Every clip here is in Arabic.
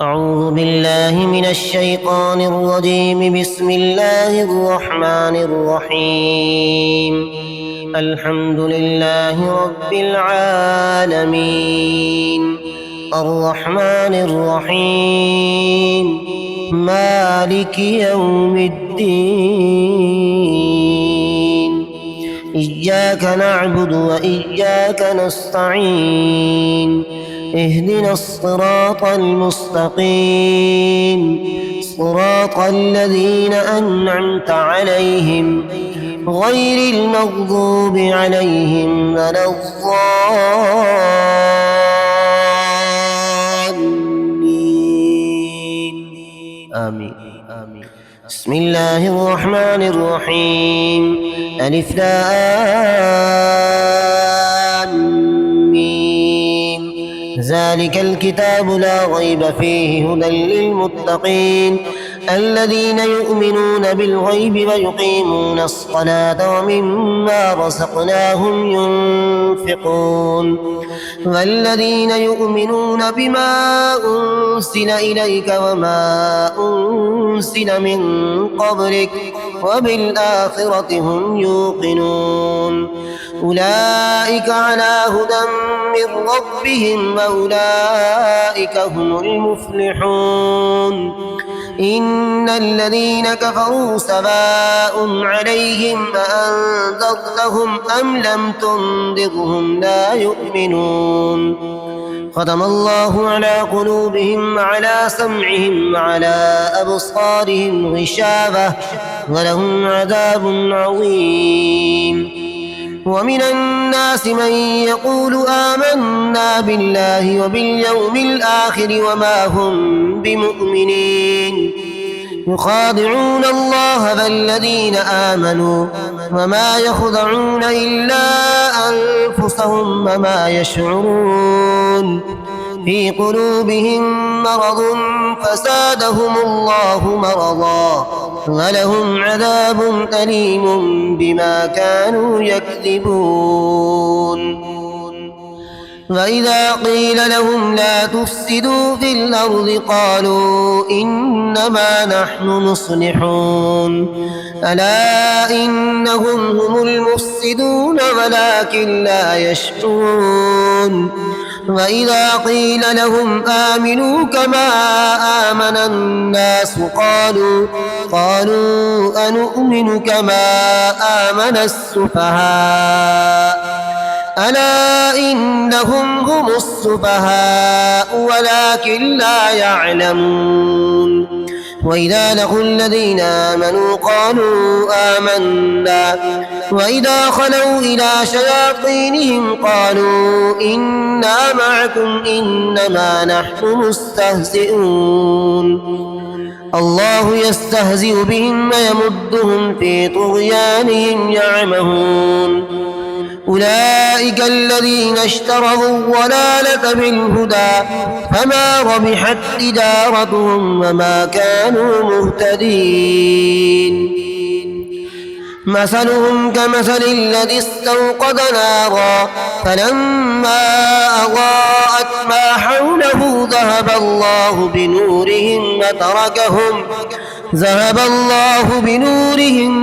أعوذ بالله من الشيطان الرجيم. بسم الله الرحمن الرحيم. الحمد لله رب العالمين، الرحمن الرحيم، مالك يوم الدين. إياك نعبد وإياك نستعين. اهدنا الصراط المستقيم، صراط الذين أنعمت عليهم غير المغضوب عليهم ولا الضالين. آمين. بسم الله الرحمن الرحيم. ألف لام ميم. ذلك الكتاب لا ريب فيه هدى للمتقين الذين يؤمنون بالغيب ويقيمون الصلاة ومما رزقناهم ينفقون والذين يؤمنون بما أنزل إليك وما أنزل من قبلك وبالآخرة هم يوقنون أولئك على هدى من ربهم وأولئك هم المفلحون. إن الذين كفروا سواء عليهم أأنذرتهم أم لم تنذرهم لا يؤمنون. ختم الله على قلوبهم وعلى سمعهم وعلى أبصارهم غشاوة ولهم عذاب عظيم. ومن الناس من يقول آمنا بالله وباليوم الآخر وما هم بمؤمنين يخادعون الله والذين آمنوا وما يخدعون إلا أنفسهم وما يشعرون. في قلوبهم مرض فزادهم الله مرضا ولهم عذاب أليم بما كانوا يكذبون. وإذا قيل لهم لا تفسدوا في الأرض قالوا إنما نحن مصلحون ألا إنهم هم المفسدون ولكن لا يشعرون. وإذا قيل لهم آمنوا كما آمن الناس قالوا أنؤمن كما آمن السفهاء ألا إنهم هم السفهاء ولكن لا يعلمون. وإذا لقوا الذين آمنوا قالوا آمنا وإذا خلوا إلى شياطينهم قالوا إنا معكم إنما نحن مستهزئون. الله يستهزئ بهم ويمدهم في طغيانهم يعمهون. أولئك الذين اشتروا الضلالة بالهدى فما ربحت تجارتهم وما كانوا مهتدين. مثلهم كمثل الذي استوقد نارا فلما أضاءت ما حوله ذهب الله بنورهم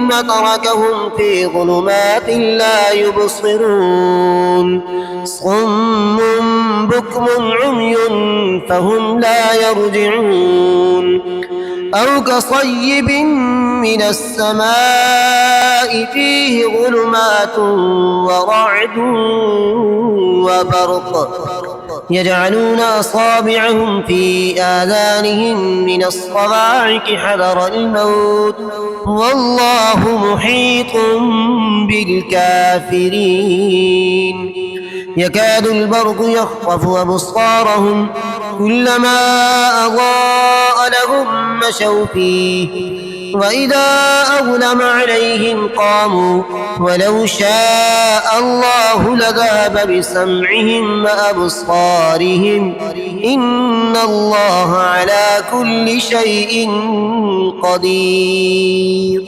وتركهم في ظلمات لا يبصرون. صم بكم عمي فهم لا يرجعون. أو كصيب من السماء فيه ظلمات ورعد وبرق يجعلون أصابعهم في آذانهم من الصواعق حذر الموت والله محيط بالكافرين. يكاد البرق يخطف أبصارهم كلما أضاء لهم مشوا فيه وإذا أظلم عليهم قاموا ولو شاء الله لذهب بسمعهم وأبصارهم إن الله على كل شيء قدير.